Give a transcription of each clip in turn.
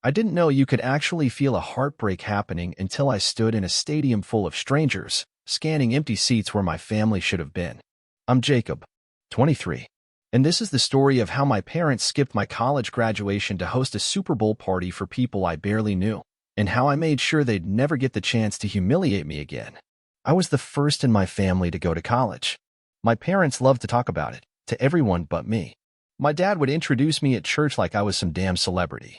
I didn't know you could actually feel a heartbreak happening until I stood in a stadium full of strangers, scanning empty seats where my family should have been. I'm Jacob, 23. And this is the story of how my parents skipped my college graduation to host a Super Bowl party for people I barely knew, and how I made sure they'd never get the chance to humiliate me again. I was the first in my family to go to college. My parents loved to talk about it, to everyone but me. My dad would introduce me at church like I was some damn celebrity.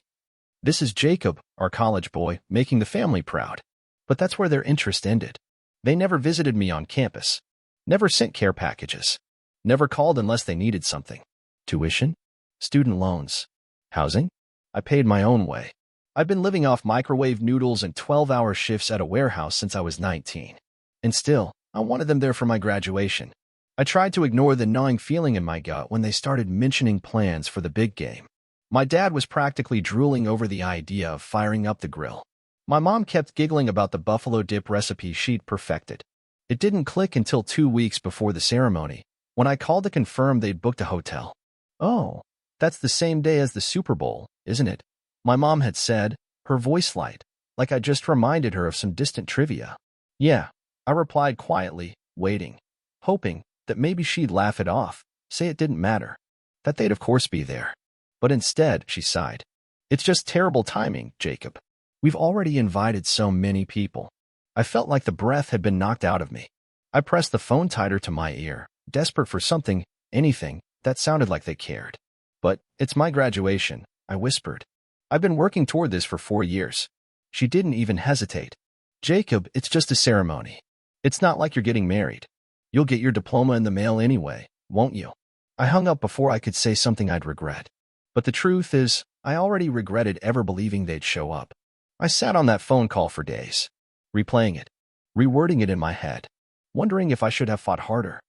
This is Jacob, our college boy, making the family proud. But that's where their interest ended. They never visited me on campus, never sent care packages, never called unless they needed something. Tuition? Student loans? Housing? I paid my own way. I've been living off microwave noodles and 12-hour shifts at a warehouse since I was 19. And still, I wanted them there for my graduation. I tried to ignore the gnawing feeling in my gut when they started mentioning plans for the big game. My dad was practically drooling over the idea of firing up the grill. My mom kept giggling about the buffalo dip recipe she'd perfected. It didn't click until 2 weeks before the ceremony, when I called to confirm they'd booked a hotel. "Oh, that's the same day as the Super Bowl, isn't it?" My mom had said, her voice light, like I just reminded her of some distant trivia. "Yeah," I replied quietly, waiting, hoping that maybe she'd laugh it off, say it didn't matter, that they'd of course be there. But instead, she sighed. "It's just terrible timing, Jacob. We've already invited so many people." I felt like the breath had been knocked out of me. I pressed the phone tighter to my ear, desperate for something, anything, that sounded like they cared. "But it's my graduation," I whispered. "I've been working toward this for 4 years." She didn't even hesitate. "Jacob, it's just a ceremony. It's not like you're getting married. You'll get your diploma in the mail anyway, won't you?" I hung up before I could say something I'd regret. But the truth is, I already regretted ever believing they'd show up. I sat on that phone call for days, replaying it, rewording it in my head, wondering if I should have fought harder.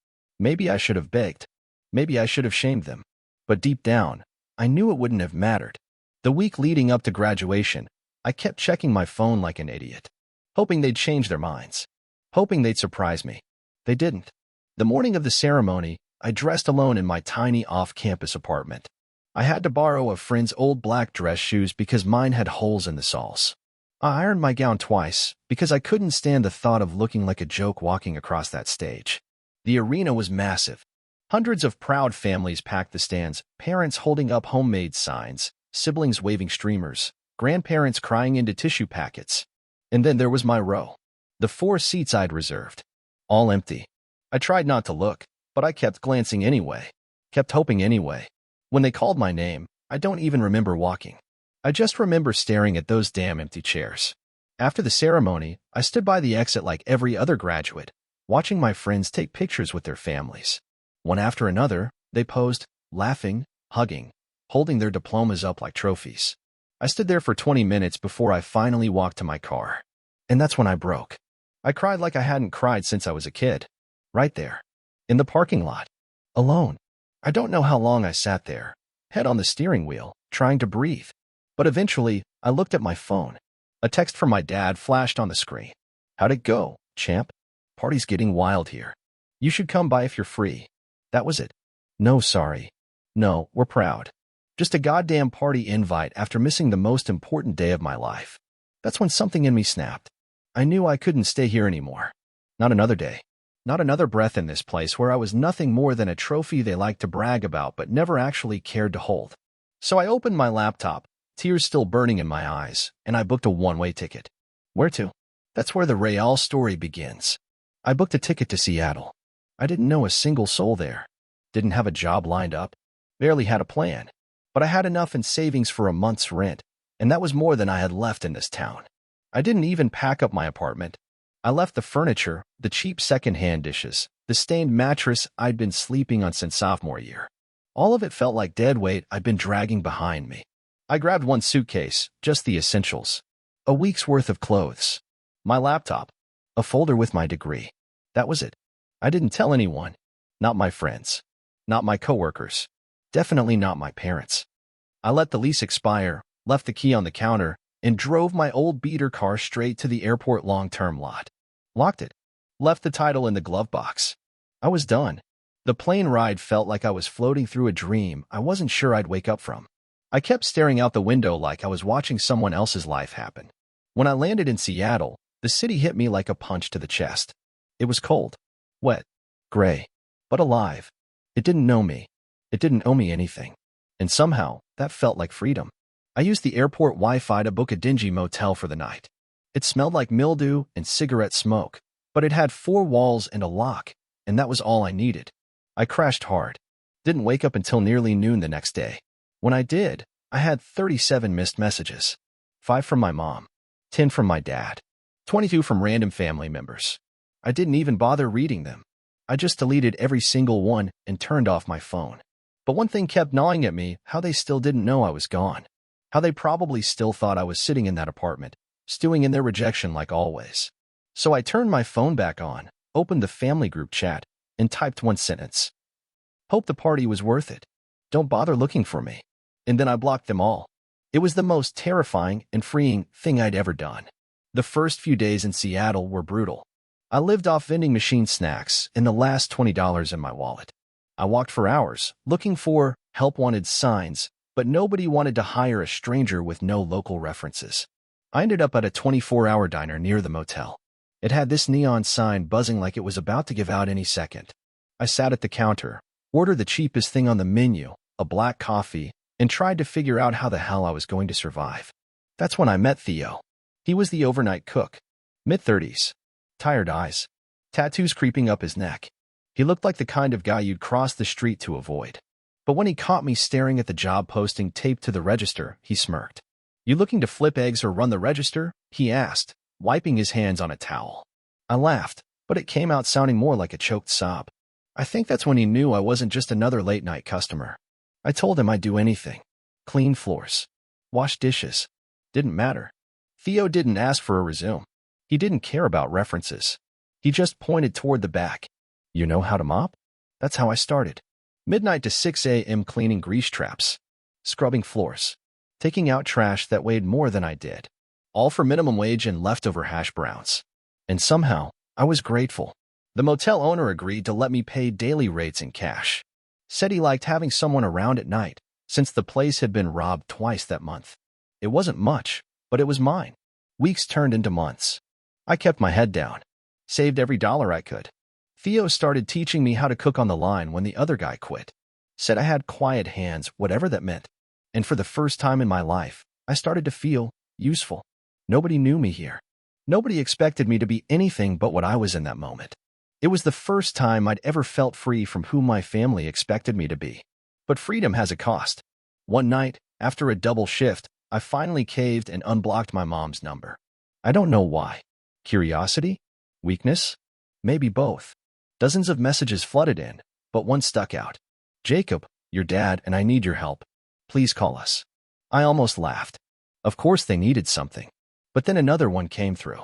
Maybe I should have begged. Maybe I should have shamed them. But deep down, I knew it wouldn't have mattered. The week leading up to graduation, I kept checking my phone like an idiot, hoping they'd change their minds, hoping they'd surprise me. They didn't. The morning of the ceremony, I dressed alone in my tiny off-campus apartment. I had to borrow a friend's old black dress shoes because mine had holes in the soles. I ironed my gown twice because I couldn't stand the thought of looking like a joke walking across that stage. The arena was massive. Hundreds of proud families packed the stands, parents holding up homemade signs, siblings waving streamers, grandparents crying into tissue packets. And then there was my row. The 4 seats I'd reserved. All empty. I tried not to look, but I kept glancing anyway, kept hoping anyway. When they called my name, I don't even remember walking. I just remember staring at those damn empty chairs. After the ceremony, I stood by the exit like every other graduate, watching my friends take pictures with their families. One after another, they posed, laughing, hugging, holding their diplomas up like trophies. I stood there for 20 minutes before I finally walked to my car. And that's when I broke. I cried like I hadn't cried since I was a kid. Right there. In the parking lot. Alone. I don't know how long I sat there, head on the steering wheel, trying to breathe. But eventually, I looked at my phone. A text from my dad flashed on the screen. "How'd it go, champ? Party's getting wild here. You should come by if you're free." That was it. No, sorry. No, we're proud. Just a goddamn party invite after missing the most important day of my life. That's when something in me snapped. I knew I couldn't stay here anymore. Not another day. Not another breath in this place where I was nothing more than a trophy they liked to brag about but never actually cared to hold. So I opened my laptop, tears still burning in my eyes, and I booked a one-way ticket. Where to? That's where the real story begins. I booked a ticket to Seattle. I didn't know a single soul there. Didn't have a job lined up. Barely had a plan. But I had enough in savings for a month's rent, and that was more than I had left in this town. I didn't even pack up my apartment. I left the furniture, the cheap second-hand dishes, the stained mattress I'd been sleeping on since sophomore year. All of it felt like dead weight I'd been dragging behind me. I grabbed one suitcase, just the essentials. A week's worth of clothes. My laptop. A folder with my degree. That was it. I didn't tell anyone. Not my friends. Not my coworkers. Definitely not my parents. I let the lease expire, left the key on the counter, and drove my old beater car straight to the airport long-term lot. Locked it. Left the title in the glove box. I was done. The plane ride felt like I was floating through a dream I wasn't sure I'd wake up from. I kept staring out the window like I was watching someone else's life happen. When I landed in Seattle, the city hit me like a punch to the chest. It was cold, wet, gray, but alive. It didn't know me. It didn't owe me anything. And somehow, that felt like freedom. I used the airport Wi-Fi to book a dingy motel for the night. It smelled like mildew and cigarette smoke, but it had 4 walls and a lock, and that was all I needed. I crashed hard. Didn't wake up until nearly noon the next day. When I did, I had 37 missed messages. 5 from my mom, 10 from my dad, 22 from random family members. I didn't even bother reading them. I just deleted every single one and turned off my phone. But one thing kept gnawing at me, how they still didn't know I was gone. How they probably still thought I was sitting in that apartment, stewing in their rejection like always. So I turned my phone back on, opened the family group chat, and typed one sentence. Hope the party was worth it. Don't bother looking for me. And then I blocked them all. It was the most terrifying and freeing thing I'd ever done. The first few days in Seattle were brutal. I lived off vending machine snacks and the last $20 in my wallet. I walked for hours, looking for help wanted signs, but nobody wanted to hire a stranger with no local references. I ended up at a 24-hour diner near the motel. It had this neon sign buzzing like it was about to give out any second. I sat at the counter, ordered the cheapest thing on the menu, a black coffee, and tried to figure out how the hell I was going to survive. That's when I met Theo. He was the overnight cook. Mid-30s. Tired eyes. Tattoos creeping up his neck. He looked like the kind of guy you'd cross the street to avoid. But when he caught me staring at the job posting taped to the register, he smirked. You looking to flip eggs or run the register? He asked, wiping his hands on a towel. I laughed, but it came out sounding more like a choked sob. I think that's when he knew I wasn't just another late-night customer. I told him I'd do anything. Clean floors. Wash dishes. Didn't matter. Theo didn't ask for a resume. He didn't care about references. He just pointed toward the back. You know how to mop? That's how I started. Midnight to 6 a.m. cleaning grease traps. Scrubbing floors. Taking out trash that weighed more than I did. All for minimum wage and leftover hash browns. And somehow, I was grateful. The motel owner agreed to let me pay daily rates in cash. Said he liked having someone around at night, since the place had been robbed twice that month. It wasn't much, but it was mine. Weeks turned into months. I kept my head down. Saved every dollar I could. Theo started teaching me how to cook on the line when the other guy quit. Said I had quiet hands, whatever that meant. And for the first time in my life, I started to feel useful. Nobody knew me here. Nobody expected me to be anything but what I was in that moment. It was the first time I'd ever felt free from who my family expected me to be. But freedom has a cost. One night, after a double shift, I finally caved and unblocked my mom's number. I don't know why. Curiosity? Weakness? Maybe both. Dozens of messages flooded in, but one stuck out. Jacob, your dad and I need your help. Please call us. I almost laughed. Of course they needed something. But then another one came through.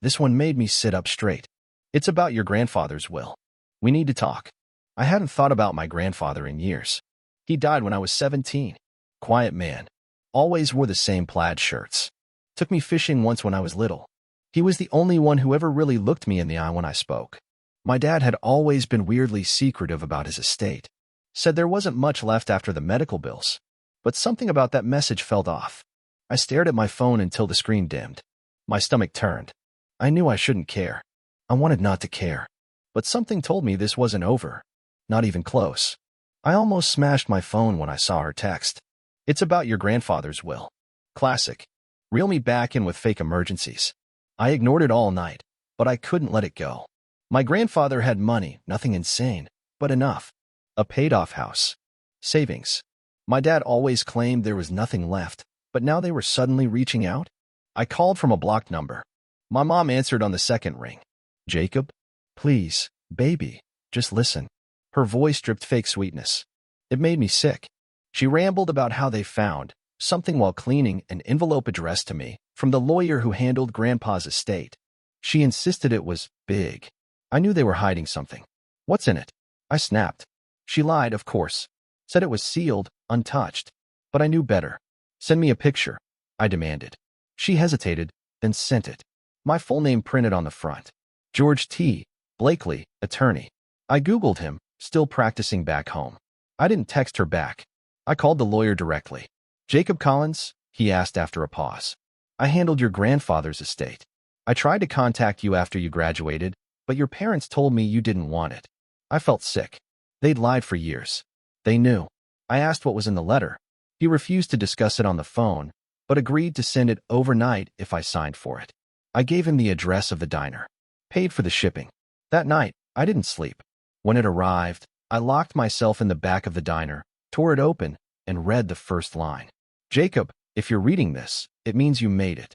This one made me sit up straight. It's about your grandfather's will. We need to talk. I hadn't thought about my grandfather in years. He died when I was 17. Quiet man. Always wore the same plaid shirts. Took me fishing once when I was little. He was the only one who ever really looked me in the eye when I spoke. My dad had always been weirdly secretive about his estate. Said there wasn't much left after the medical bills. But something about that message felt off. I stared at my phone until the screen dimmed. My stomach turned. I knew I shouldn't care. I wanted not to care. But something told me this wasn't over. Not even close. I almost smashed my phone when I saw her text. It's about your grandfather's will. Classic. Reel me back in with fake emergencies. I ignored it all night, but I couldn't let it go. My grandfather had money, nothing insane, but enough. A paid-off house. Savings. My dad always claimed there was nothing left, but now they were suddenly reaching out? I called from a blocked number. My mom answered on the second ring. Jacob? Please, baby, just listen. Her voice dripped fake sweetness. It made me sick. She rambled about how they found something while cleaning an envelope addressed to me from the lawyer who handled Grandpa's estate. She insisted it was big. I knew they were hiding something. What's in it? I snapped. She lied, of course. Said it was sealed, untouched. But I knew better. Send me a picture, I demanded. She hesitated, then sent it. My full name printed on the front. George T. Blakely, attorney. I Googled him, still practicing back home. I didn't text her back. I called the lawyer directly. Jacob Collins? He asked after a pause. I handled your grandfather's estate. I tried to contact you after you graduated, but your parents told me you didn't want it. I felt sick. They'd lied for years. They knew. I asked what was in the letter. He refused to discuss it on the phone, but agreed to send it overnight if I signed for it. I gave him the address of the diner. Paid for the shipping. That night, I didn't sleep. When it arrived, I locked myself in the back of the diner, tore it open, and read the first line. Jacob, if you're reading this, it means you made it.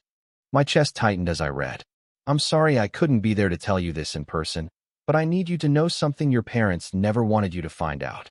My chest tightened as I read. I'm sorry I couldn't be there to tell you this in person, but I need you to know something your parents never wanted you to find out.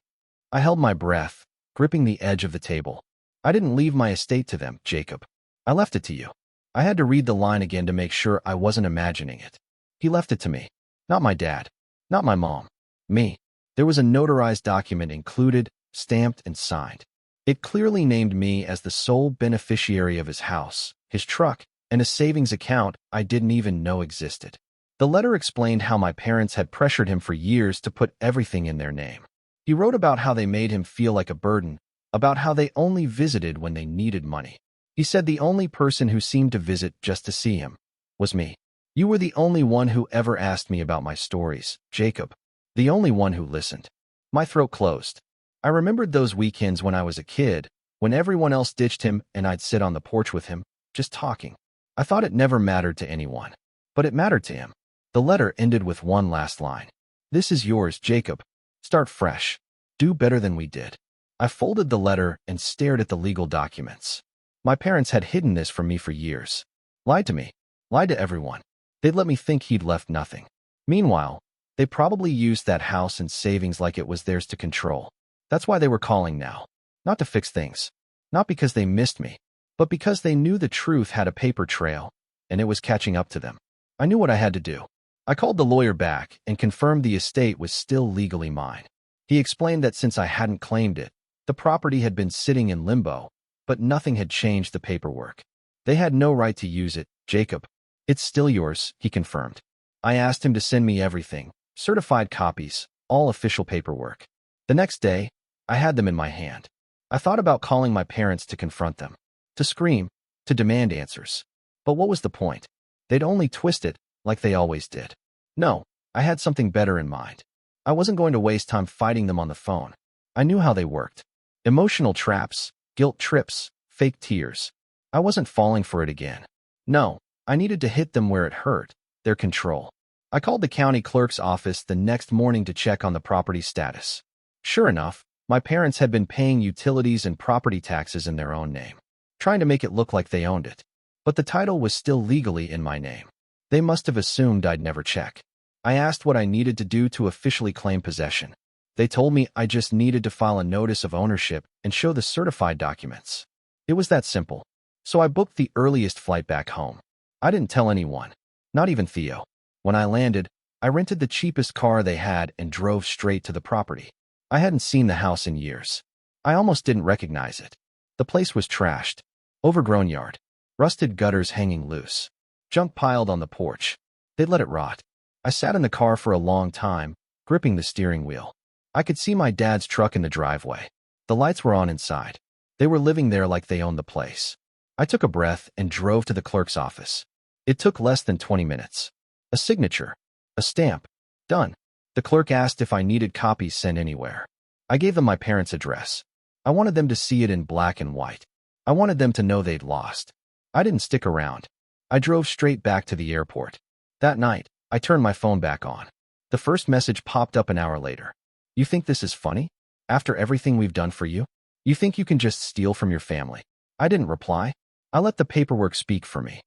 I held my breath, gripping the edge of the table. I didn't leave my estate to them, Jacob. I left it to you. I had to read the line again to make sure I wasn't imagining it. He left it to me. Not my dad. Not my mom. Me. There was a notarized document included, stamped, and signed. It clearly named me as the sole beneficiary of his house, his truck, and a savings account I didn't even know existed. The letter explained how my parents had pressured him for years to put everything in their name. He wrote about how they made him feel like a burden, about how they only visited when they needed money. He said the only person who seemed to visit just to see him was me. You were the only one who ever asked me about my stories, Jacob. The only one who listened. My throat closed. I remembered those weekends when I was a kid, when everyone else ditched him and I'd sit on the porch with him, just talking. I thought it never mattered to anyone. But it mattered to him. The letter ended with one last line. This is yours, Jacob. Start fresh. Do better than we did. I folded the letter and stared at the legal documents. My parents had hidden this from me for years. Lied to me. Lied to everyone. They'd let me think he'd left nothing. Meanwhile, they probably used that house and savings like it was theirs to control. That's why they were calling now. Not to fix things. Not because they missed me, but because they knew the truth had a paper trail, and it was catching up to them. I knew what I had to do. I called the lawyer back and confirmed the estate was still legally mine. He explained that since I hadn't claimed it, the property had been sitting in limbo, but nothing had changed the paperwork. They had no right to use it, Jacob. It's still yours, he confirmed. I asked him to send me everything, certified copies, all official paperwork. The next day, I had them in my hand. I thought about calling my parents to confront them, to scream, to demand answers. But what was the point? They'd only twist it, like they always did. No, I had something better in mind. I wasn't going to waste time fighting them on the phone. I knew how they worked. Emotional traps, guilt trips, fake tears. I wasn't falling for it again. No, I needed to hit them where it hurt, their control. I called the county clerk's office the next morning to check on the property status. Sure enough, my parents had been paying utilities and property taxes in their own name, trying to make it look like they owned it. But the title was still legally in my name. They must have assumed I'd never check. I asked what I needed to do to officially claim possession. They told me I just needed to file a notice of ownership and show the certified documents. It was that simple. So I booked the earliest flight back home. I didn't tell anyone, not even Theo. When I landed, I rented the cheapest car they had and drove straight to the property. I hadn't seen the house in years. I almost didn't recognize it. The place was trashed. Overgrown yard. Rusted gutters hanging loose. Junk piled on the porch. They'd let it rot. I sat in the car for a long time, gripping the steering wheel. I could see my dad's truck in the driveway. The lights were on inside. They were living there like they owned the place. I took a breath and drove to the clerk's office. It took less than 20 minutes. A signature. A stamp. Done. The clerk asked if I needed copies sent anywhere. I gave them my parents' address. I wanted them to see it in black and white. I wanted them to know they'd lost. I didn't stick around. I drove straight back to the airport. That night, I turned my phone back on. The first message popped up an hour later. You think this is funny? After everything we've done for you? You think you can just steal from your family? I didn't reply. I let the paperwork speak for me.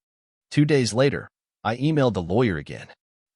2 days later, I emailed the lawyer again.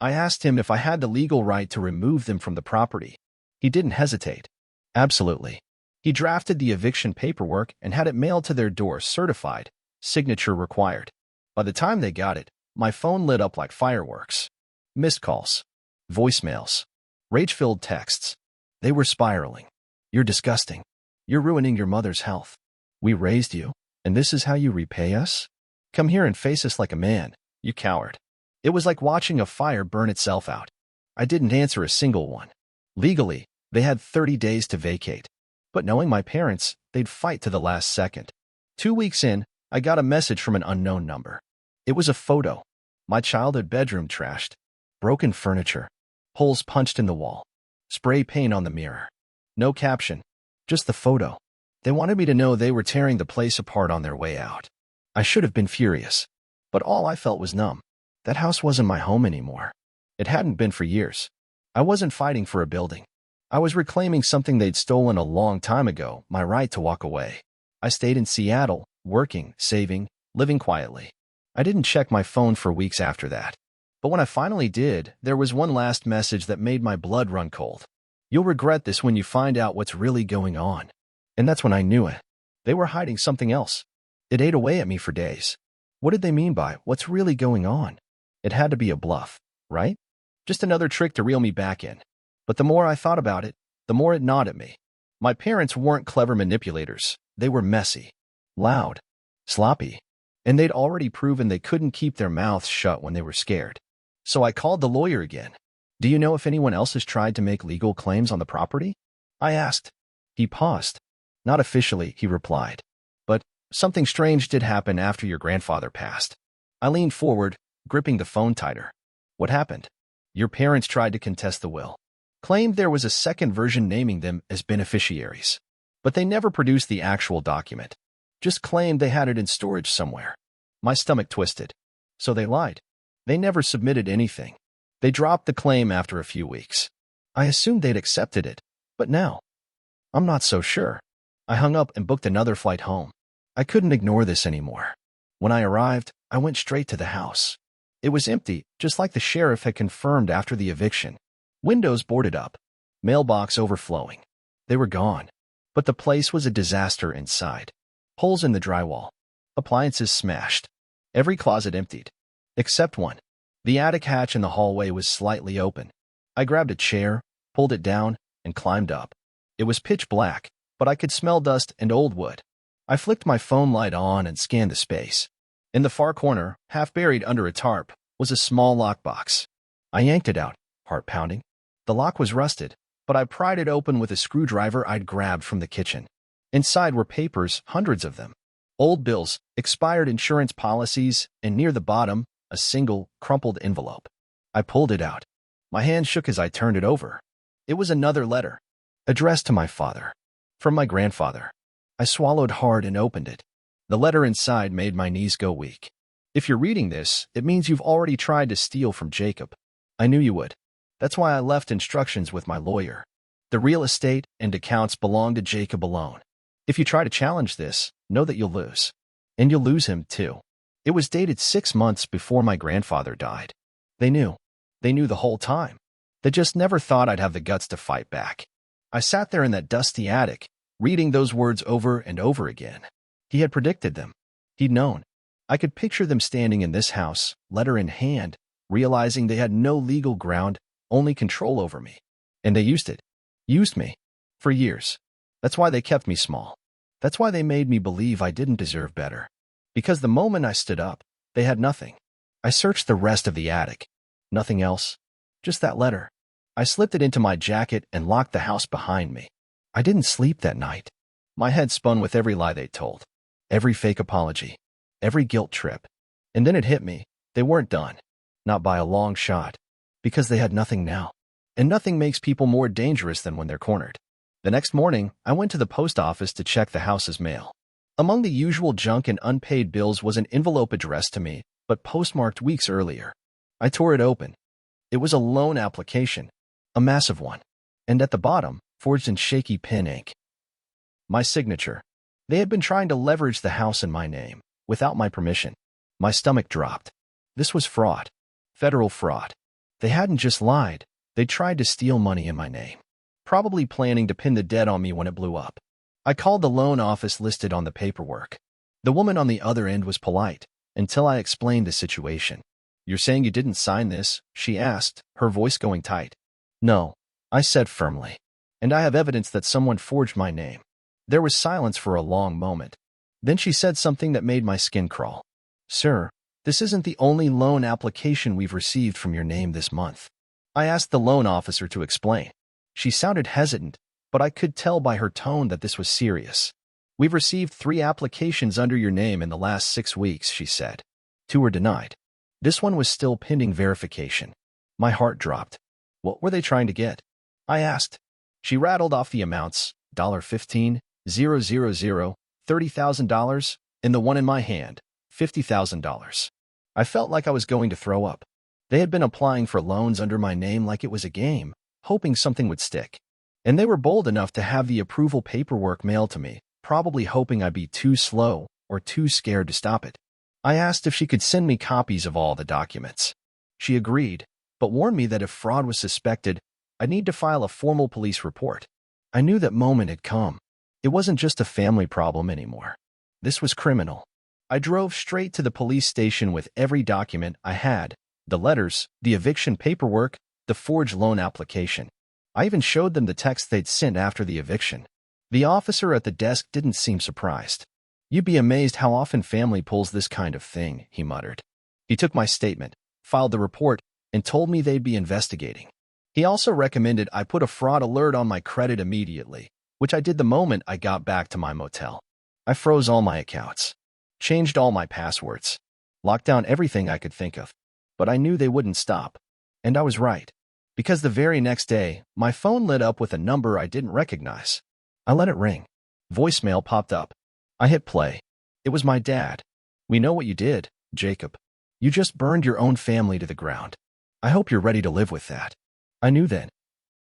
I asked him if I had the legal right to remove them from the property. He didn't hesitate. Absolutely. He drafted the eviction paperwork and had it mailed to their door certified, signature required. By the time they got it, my phone lit up like fireworks. Missed calls. Voicemails. Rage-filled texts. They were spiraling. You're disgusting. You're ruining your mother's health. We raised you, and this is how you repay us? Come here and face us like a man, you coward. It was like watching a fire burn itself out. I didn't answer a single one. Legally, they had 30 days to vacate. But knowing my parents, they'd fight to the last second. 2 weeks in, I got a message from an unknown number. It was a photo. My childhood bedroom trashed. Broken furniture. Holes punched in the wall. Spray paint on the mirror. No caption. Just the photo. They wanted me to know they were tearing the place apart on their way out. I should have been furious. But all I felt was numb. That house wasn't my home anymore. It hadn't been for years. I wasn't fighting for a building. I was reclaiming something they'd stolen a long time ago, my right to walk away. I stayed in Seattle, working, saving, living quietly. I didn't check my phone for weeks after that. But when I finally did, there was one last message that made my blood run cold. You'll regret this when you find out what's really going on. And that's when I knew it. They were hiding something else. It ate away at me for days. What did they mean by what's really going on? It had to be a bluff, right? Just another trick to reel me back in. But the more I thought about it, the more it gnawed at me. My parents weren't clever manipulators. They were messy, loud, sloppy, and they'd already proven they couldn't keep their mouths shut when they were scared. So I called the lawyer again. Do you know if anyone else has tried to make legal claims on the property? I asked. He paused. Not officially, he replied. But something strange did happen after your grandfather passed. I leaned forward, gripping the phone tighter. What happened? Your parents tried to contest the will. Claimed there was a second version naming them as beneficiaries. But they never produced the actual document. Just claimed they had it in storage somewhere. My stomach twisted. So they lied. They never submitted anything. They dropped the claim after a few weeks. I assumed they'd accepted it. But now, I'm not so sure. I hung up and booked another flight home. I couldn't ignore this anymore. When I arrived, I went straight to the house. It was empty, just like the sheriff had confirmed after the eviction. Windows boarded up. Mailbox overflowing. They were gone. But the place was a disaster inside. Holes in the drywall. Appliances smashed. Every closet emptied. Except one. The attic hatch in the hallway was slightly open. I grabbed a chair, pulled it down, and climbed up. It was pitch black, but I could smell dust and old wood. I flicked my phone light on and scanned the space. In the far corner, half buried under a tarp, was a small lockbox. I yanked it out, heart pounding. The lock was rusted, but I pried it open with a screwdriver I'd grabbed from the kitchen. Inside were papers, hundreds of them. Old bills, expired insurance policies, and near the bottom, a single, crumpled envelope. I pulled it out. My hand shook as I turned it over. It was another letter, addressed to my father. From my grandfather. I swallowed hard and opened it. The letter inside made my knees go weak. If you're reading this, it means you've already tried to steal from Jacob. I knew you would. That's why I left instructions with my lawyer. The real estate and accounts belong to Jacob alone. If you try to challenge this, know that you'll lose. And you'll lose him, too. It was dated 6 months before my grandfather died. They knew. They knew the whole time. They just never thought I'd have the guts to fight back. I sat there in that dusty attic, reading those words over and over again. He had predicted them. He'd known. I could picture them standing in this house, letter in hand, realizing they had no legal ground, only control over me. And they used it. Used me. For years. That's why they kept me small. That's why they made me believe I didn't deserve better. Because the moment I stood up, they had nothing. I searched the rest of the attic. Nothing else. Just that letter. I slipped it into my jacket and locked the house behind me. I didn't sleep that night. My head spun with every lie they told. Every fake apology. Every guilt trip. And then it hit me. They weren't done. Not by a long shot. Because they had nothing now. And nothing makes people more dangerous than when they're cornered. The next morning, I went to the post office to check the house's mail. Among the usual junk and unpaid bills was an envelope addressed to me, but postmarked weeks earlier. I tore it open. It was a loan application. A massive one. And at the bottom, forged in shaky pen ink. My signature. They had been trying to leverage the house in my name, without my permission. My stomach dropped. This was fraud. Federal fraud. They hadn't just lied. They tried to steal money in my name. Probably planning to pin the debt on me when it blew up. I called the loan office listed on the paperwork. The woman on the other end was polite, until I explained the situation. You're saying you didn't sign this? She asked, her voice going tight. No, I said firmly. And I have evidence that someone forged my name. There was silence for a long moment. Then she said something that made my skin crawl. Sir, this isn't the only loan application we've received from your name this month. I asked the loan officer to explain. She sounded hesitant, but I could tell by her tone that this was serious. We've received 3 applications under your name in the last 6 weeks, she said. 2 were denied. This one was still pending verification. My heart dropped. What were they trying to get? I asked. She rattled off the amounts, $15, $000, $30,000, and the one in my hand, $50,000. I felt like I was going to throw up. They had been applying for loans under my name like it was a game, hoping something would stick. And they were bold enough to have the approval paperwork mailed to me, probably hoping I'd be too slow or too scared to stop it. I asked if she could send me copies of all the documents. She agreed, but warned me that if fraud was suspected, I'd need to file a formal police report. I knew that moment had come. It wasn't just a family problem anymore. This was criminal. I drove straight to the police station with every document I had, the letters, the eviction paperwork, the forged loan application. I even showed them the text they'd sent after the eviction. The officer at the desk didn't seem surprised. You'd be amazed how often family pulls this kind of thing, he muttered. He took my statement, filed the report, and told me they'd be investigating. He also recommended I put a fraud alert on my credit immediately, which I did the moment I got back to my motel. I froze all my accounts, changed all my passwords, locked down everything I could think of. But I knew they wouldn't stop. And I was right. Because the very next day, my phone lit up with a number I didn't recognize. I let it ring. Voicemail popped up. I hit play. It was my dad. We know what you did, Jacob. You just burned your own family to the ground. I hope you're ready to live with that. I knew then.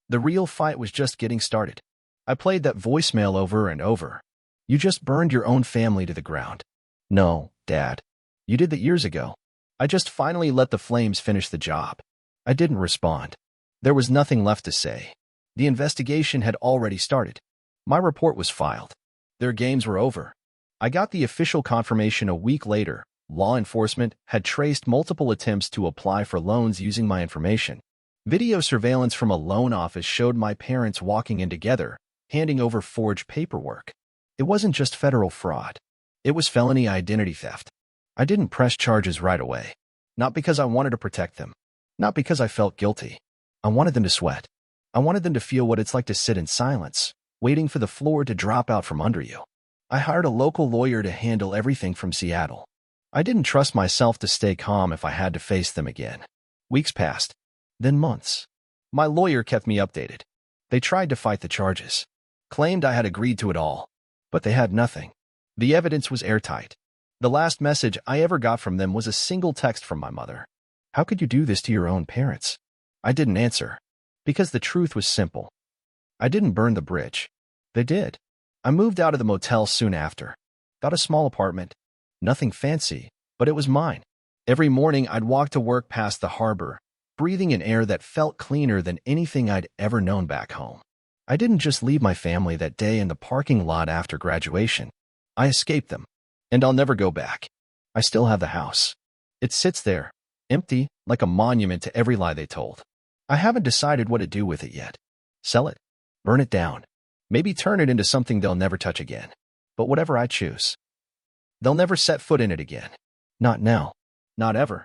The real fight was just getting started. I played that voicemail over and over. You just burned your own family to the ground. No, Dad. You did that years ago. I just finally let the flames finish the job. I didn't respond. There was nothing left to say. The investigation had already started. My report was filed. Their games were over. I got the official confirmation a week later. Law enforcement had traced multiple attempts to apply for loans using my information. Video surveillance from a loan office showed my parents walking in together, handing over forged paperwork. It wasn't just federal fraud. It was felony identity theft. I didn't press charges right away. Not because I wanted to protect them. Not because I felt guilty. I wanted them to sweat. I wanted them to feel what it's like to sit in silence, waiting for the floor to drop out from under you. I hired a local lawyer to handle everything from Seattle. I didn't trust myself to stay calm if I had to face them again. Weeks passed, then months. My lawyer kept me updated. They tried to fight the charges, claimed I had agreed to it all, but they had nothing. The evidence was airtight. The last message I ever got from them was a single text from my mother. How could you do this to your own parents? I didn't answer, because the truth was simple. I didn't burn the bridge. They did. I moved out of the motel soon after. Got a small apartment. Nothing fancy, but it was mine. Every morning I'd walk to work past the harbor, breathing an air that felt cleaner than anything I'd ever known back home. I didn't just leave my family that day in the parking lot after graduation. I escaped them, and I'll never go back. I still have the house. It sits there, empty, like a monument to every lie they told. I haven't decided what to do with it yet. Sell it, burn it down, maybe turn it into something they'll never touch again. But whatever I choose, they'll never set foot in it again. Not now. Not ever.